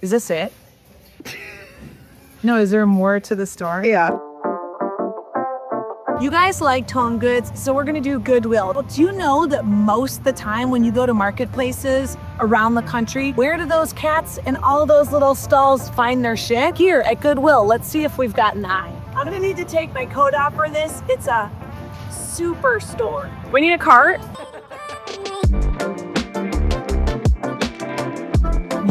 Is this it? No, is there more to the story? Yeah. You guys like tone goods, so we're gonna do Goodwill. Well, do you know that most of the time when you go to marketplaces around the country, where do those cats and all those little stalls find their shit? Here at Goodwill. Let's see if we've got 9. I'm gonna need to take my coat off for this. It's a superstore. We need a cart.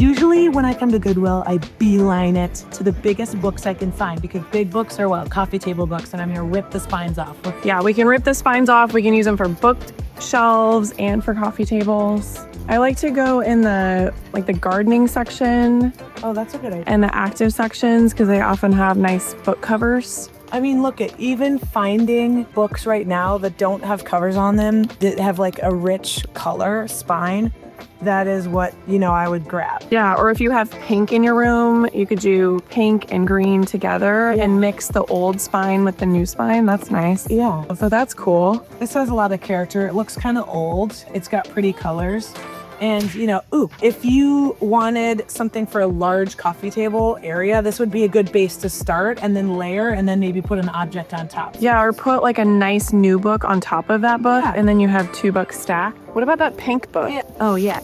Usually when I come to Goodwill, I beeline it to the biggest books I can find because big books are what? Coffee table books, and I'm gonna rip the spines off. Yeah, we can rip the spines off. We can use them for bookshelves and for coffee tables. I like to go in the gardening section Oh, that's a good idea. and the active sections because they often have nice book covers. I mean, look at even finding books right now that don't have covers on them that have like a rich color spine. That is what, I would grab. Yeah, or if you have pink in your room, you could do pink and green together and mix the old spine with the new spine. That's nice. Yeah. So that's cool. This has a lot of character. It looks kind of old. It's got pretty colors. And, if you wanted something for a large coffee table area, this would be a good base to start and then layer and then maybe put an object on top. Yeah, or put like a nice new book on top of that book and then you have 2 books stacked. What about that pink book? Yeah. Oh, yeah.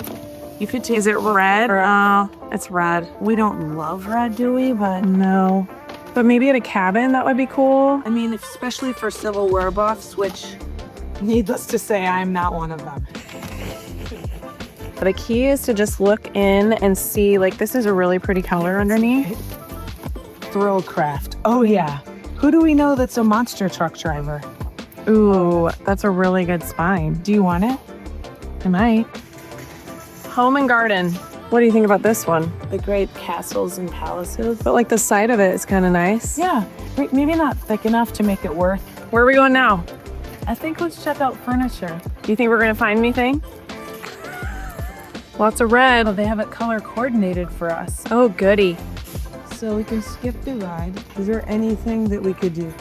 You could take Is it red? Oh, it's red. We don't love red, do we? But No. But maybe at a cabin, that would be cool. I mean, especially for Civil War buffs, which needless to say, I'm not one of them. The key is to just look in and see, this is a really pretty color underneath. Thrillcraft. Oh, yeah. Who do we know that's a monster truck driver? Ooh, that's a really good spine. Do you want it? I might. Home and garden. What do you think about this one? The great castles and palaces. But the side of it is kind of nice. Yeah, maybe not thick enough to make it worth. Where are we going now? I think let's check out furniture. Do you think we're gonna find anything? Lots of red. Oh, they have it color coordinated for us. Oh, goody. So we can skip the ride. Is there anything that we could do?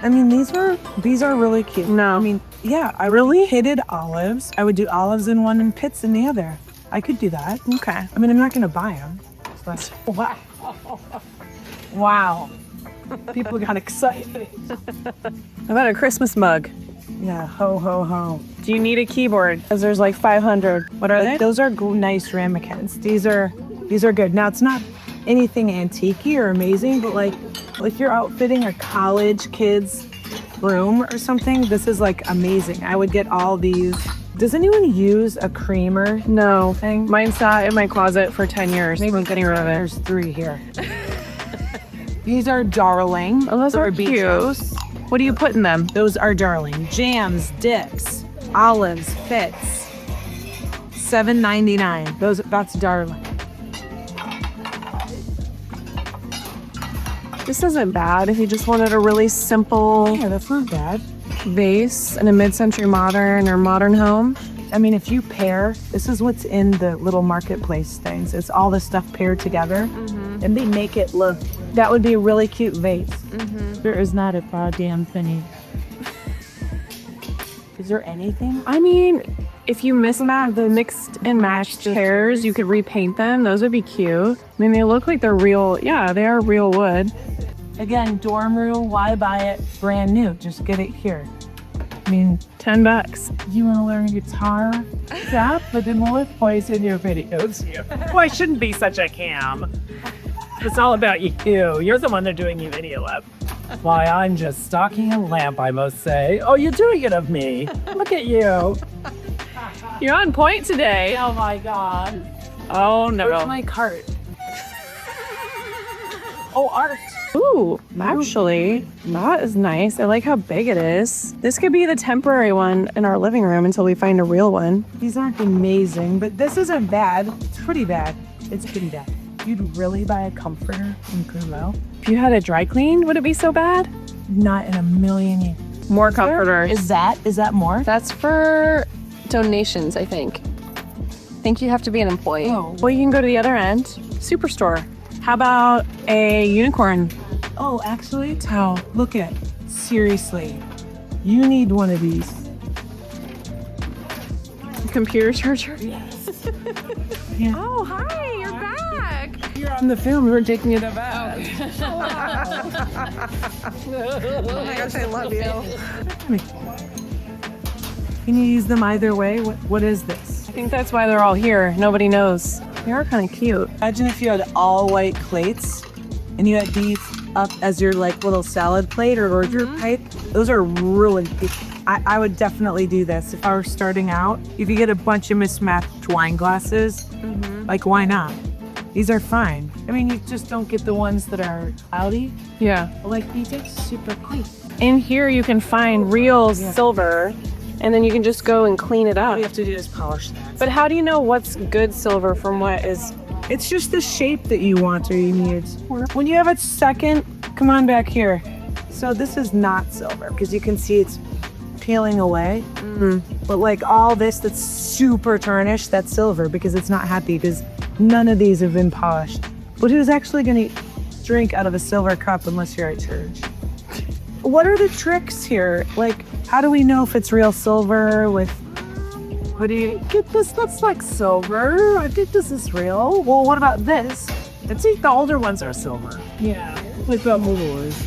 I mean, these are really cute. No. I mean, yeah, I really hated olives. I would do olives in one and pits in the other. I could do that. Okay. I mean, I'm not gonna buy them, but wow. Wow. People got excited. How about a Christmas mug? Yeah, ho, ho, ho. Do you need a keyboard? Because there's 500. What are they? Those are nice ramekins. These are good. Now, it's not anything antique-y or amazing, but if you're outfitting a college kid's room or something, this is amazing. I would get all these. Does anyone use a creamer? No. Mine sat in my closet for 10 years. Maybe I'm getting rid of it. There's 3 here. These are darling. Oh, those are cute. What do you put in them? Those are darling. Jams, dips, olives, fits. $7.99. That's darling. This isn't bad if you just wanted a really simple Yeah, that's not bad. vase in a mid-century modern or modern home. I mean, if you pair, this is what's in the little marketplace things. It's all the stuff paired together, and they make it look. That would be a really cute vase. There is not a goddamn penny. Is there anything? I mean, if you mismatch the mixed and matched chairs, you could repaint them. Those would be cute. I mean, they look like they're real. Yeah, they are real wood. Again, dorm room. Why buy it brand new? Just get it here. I mean, $10. you want to learn guitar? Stop putting more voice in your videos. Well, I shouldn't be such a cam. It's all about you. You're the one they're doing your video of. Why, I'm just stalking a lamp, I must say. Oh, you're doing it of me. Look at you. You're on point today. Oh my God. Oh, no. Where's my cart? Oh, art. Ooh, actually, that is nice. I like how big it is. This could be the temporary one in our living room until we find a real one. These aren't amazing, but this isn't bad. It's pretty bad. It's pretty bad. You'd really buy a comforter from Goodwill? If you had it dry cleaned, would it be so bad? Not in a million years. More comforters. Is that more? That's for donations, I think. I think you have to be an employee. Oh. Well, you can go to the other end. Superstore. How about a unicorn? Oh, actually, Tao, look at. Seriously. You need one of these. Computer charger? Yes. Oh, hi, you're back. You're on the film. We're taking it about. Oh my gosh, I love you. Can you use them either way? What is this? I think that's why they're all here. Nobody knows. They are kind of cute. Imagine if you had all white plates and you had these up as your like little salad plate or order plate. Those are really cute. I would definitely do this if I were starting out. If you get a bunch of mismatched wine glasses, like why not? These are fine. I mean, you just don't get the ones that are cloudy. Yeah. Like these are super clean. In here, you can find real silver, and then you can just go and clean it All up. you have to do is polish that. But how do you know what's good silver from what is? It's just the shape that you want or you need. When you have a second, come on back here. So this is not silver because you can see it's peeling away. But like all this that's super tarnished, that's silver because it's not happy because none of these have been polished. But who's actually going to drink out of a silver cup unless you're at church? What are the tricks here? Like, how do we know if it's real silver with... What do you get this? That's like silver. I think this is real. Well, what about this? I think the older ones are silver. Yeah, like the moors.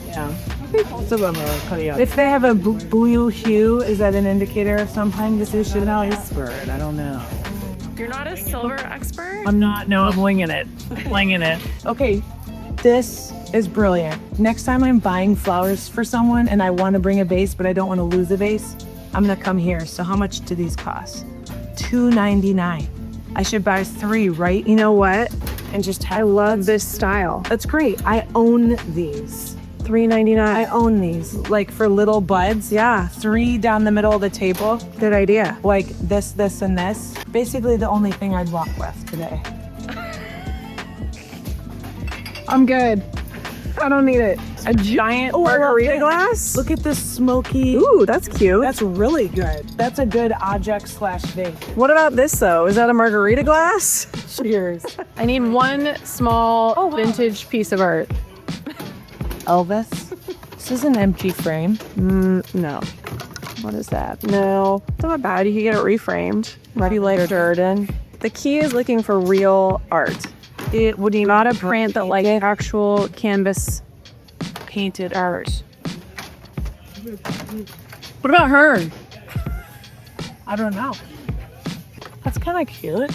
Yeah. I think most of them are pretty If they have a blue hue, is that an indicator of something? This is an expert. I don't know. You're not a silver expert? I'm not. No, I'm winging it. Winging it. Okay, this is brilliant. Next time I'm buying flowers for someone and I want to bring a vase, but I don't want to lose a vase, I'm gonna come here. So how much do these cost? $2.99. I should buy 3, right? You know what? And just I love this style. That's great. I own these. $3.99. I own these. Like for little buds. Yeah, 3 down the middle of the table. good idea. Like this, and this. Basically the only thing I'd walk with today. I'm good. I don't need it. A giant margarita glass? Look at this smoky. Ooh, that's cute. That's really good. That's a good object / vase. What about this though? Is that a margarita glass? Cheers. I need one small vintage piece of art. Elvis. This is an empty frame. No. What is that? No. It's not bad. You can get it reframed. Ready later, Jordan. The key is looking for real art. It would not a print that like actual canvas painted art. What about her? I don't know. That's kind of cute.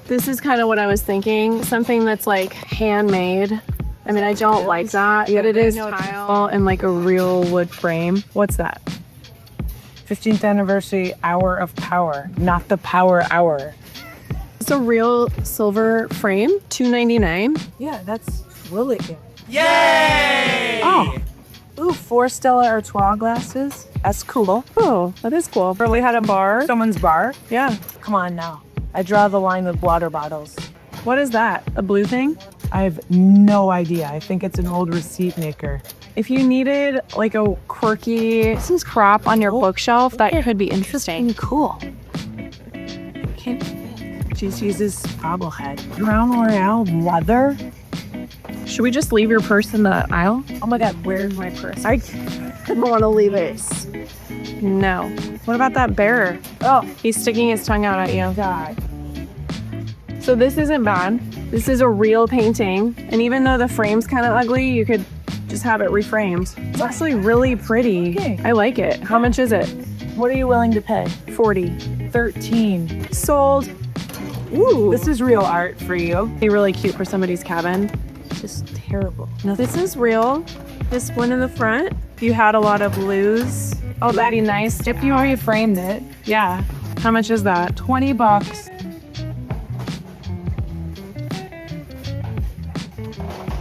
This is kind of what I was thinking. Something that's like handmade. I mean, I don't like that, but it is tile and like a real wood frame. What's that? 15th anniversary hour of power, not the power hour. It's a real silver frame, $2.99. Yeah, that's really good. Yay! Oh. Ooh, 4 Stella Artois glasses. That's cool. Oh, that is cool. Probably had a bar. Someone's bar. Yeah. Come on now. I draw the line with water bottles. What is that? A blue thing? I have no idea. I think it's an old receipt maker. If you needed like a quirky crop on your bookshelf, that could be interesting. Cool. She uses bobblehead. Brown L'Oreal leather. Should we just leave your purse in the aisle? Oh my God, where's my purse? I don't want to leave it. No. What about that bear? Oh, He's sticking his tongue out at you. God. So this isn't bad. This is a real painting. And even though the frame's kind of ugly, you could just have it reframed. It's actually really pretty. Okay. I like it. How much is it? What are you willing to pay? 40. 13. Sold. Ooh. This is real art for you. Be really cute for somebody's cabin. Just terrible. No, this is real. This one in the front. You had a lot of blues. Oh, that'd be nice. If you already framed it, Yeah. How much is that? $20.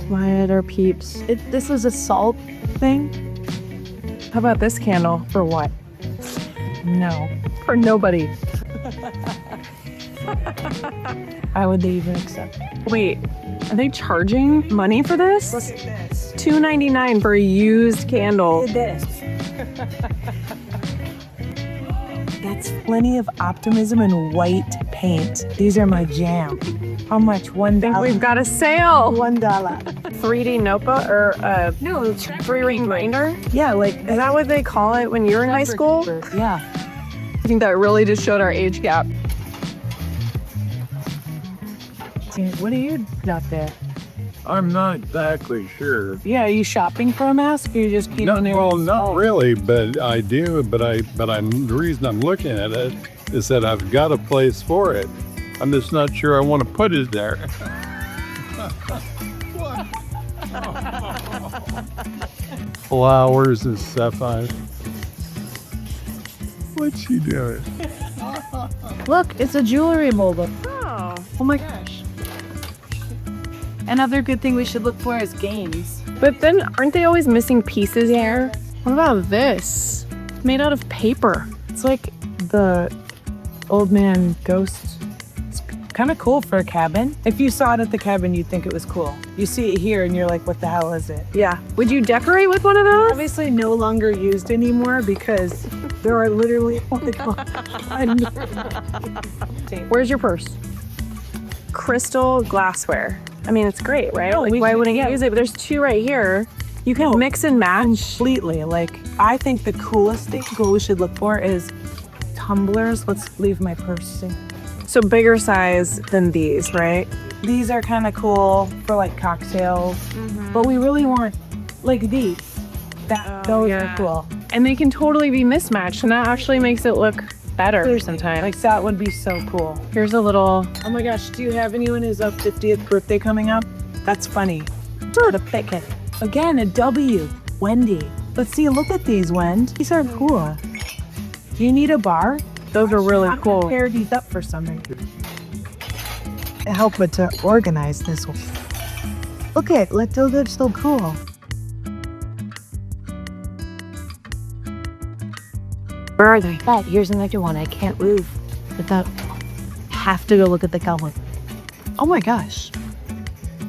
What are peeps? This is a salt thing. How about this candle? For what? No. For nobody. How would they even accept it? Wait, are they charging money for this? Look at this. $2.99 for a used candle. Look at this. That's plenty of optimism and white paint. These are my jam. How much? $1. We've got a sale. $1. 3D notebook or No, 3-ring binder? yeah, like Is that what they call it when you're in high school? Yeah. I think that really just showed our age gap. What do you got there? I'm not exactly sure. Yeah, are you shopping for a mask or you just keep on there? Well, not really, but I do. But the reason I'm looking at it is that I've got a place for it. I'm just not sure I want to put it there. Flowers and stuff on it. What's she doing? Look, it's a jewelry molder. Oh my gosh. Another good thing we should look for is games. But then aren't they always missing pieces here? What about this? It's made out of paper. It's like the old man ghost. It's kind of cool for a cabin. If you saw it at the cabin, you'd think it was cool. You see it here and you're like, what the hell is it? Yeah. Would you decorate with one of those? Obviously no longer used anymore because there are literally Where's your purse? Crystal glassware. I mean, it's great, right? No, Like, we why should- wouldn't you yeah. use it? But there's two right here. You can No. mix and match. completely. Like, I think the coolest thing we should look for is tumblers. Let's leave my purse. So bigger size than these, right? These are kind of cool for like cocktails, but we really want like these. Those yeah. are cool. And they can totally be mismatched, and that actually makes it look better sometimes. Like that would be so cool. Here's a little. Oh my gosh, do you have anyone who's up 50th birthday coming up? That's funny. To pick it. Again, a W. Wendy. Let's see, look at these, Wend. These are cool. Do you need a bar? Those are really I'm cool. gonna pair these up for somebody. Help it to organize this one. Look at, those are so cool. Where are they? But here's another one. I can't move without. Have to go look at the color. Oh my gosh.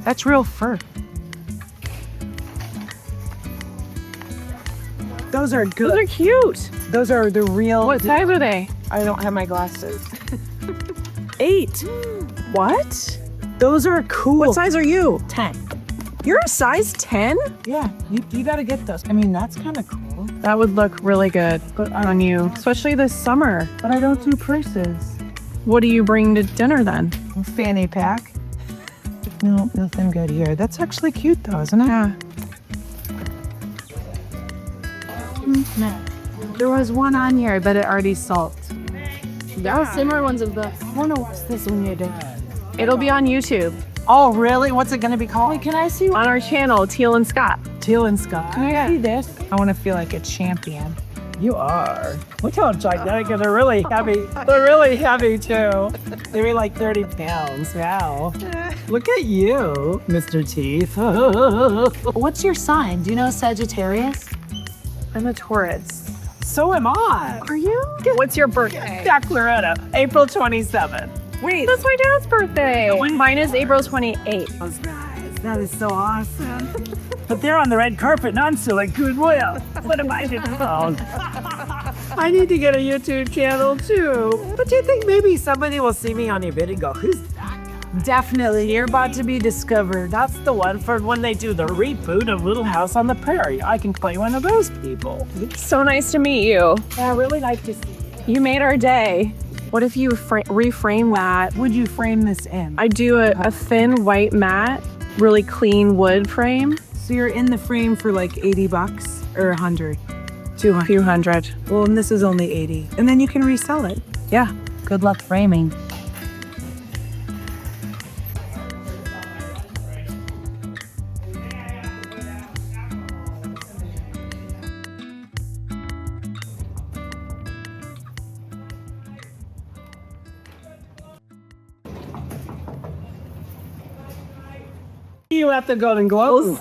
That's real fur. Those are Those good. are cute. Those are the real. What size are they? I don't have my glasses. 8. What? Those are cool. What size are you? 10. You're a size 10? Yeah, you gotta get those. I mean, that's kind of cool. That would look really good on you, especially this summer. But I don't do purses. What do you bring to dinner then? A fanny pack. No, nothing good here. That's actually cute though, isn't it? Yeah. There was one on here, but it already salt. Yeah, similar ones of the. I wanna watch this when you're done. It'll be on YouTube Oh, really? What's it gonna be called? Wait, can I see on our channel, Teal and Scott. Teal and Scott. Can I see this? I want to feel like a champion. You are. Look how gigantic, and they're really heavy. They're really heavy too. They weigh like 30 pounds. Wow. Look at you, Mr. Teeth. What's your sign? Do you know Sagittarius? I'm a Taurus. So am I. Are you? What's your birthday? Jack Loretta, April 27th. Wait, that's my dad's birthday. Mine is April 28th. Those guys, that is so awesome. But they're on the red carpet and I'm still at Goodwill. What am I doing? I need to get a YouTube channel too. But do you think maybe somebody will see me on your video and go, who's that guy? Definitely, you're about to be discovered. That's the one for when they do the reboot of Little House on the Prairie. I can play one of those people. So nice to meet you. I really like to see you. You made our day. What if you reframe that? Would you frame this in? I do a thin white matte, really clean wood frame. So you're in the frame for like $80 or 100? 200. Few hundred. Well, and this is only 80. And then you can resell it. Yeah. Good luck framing. You at the Golden Globes.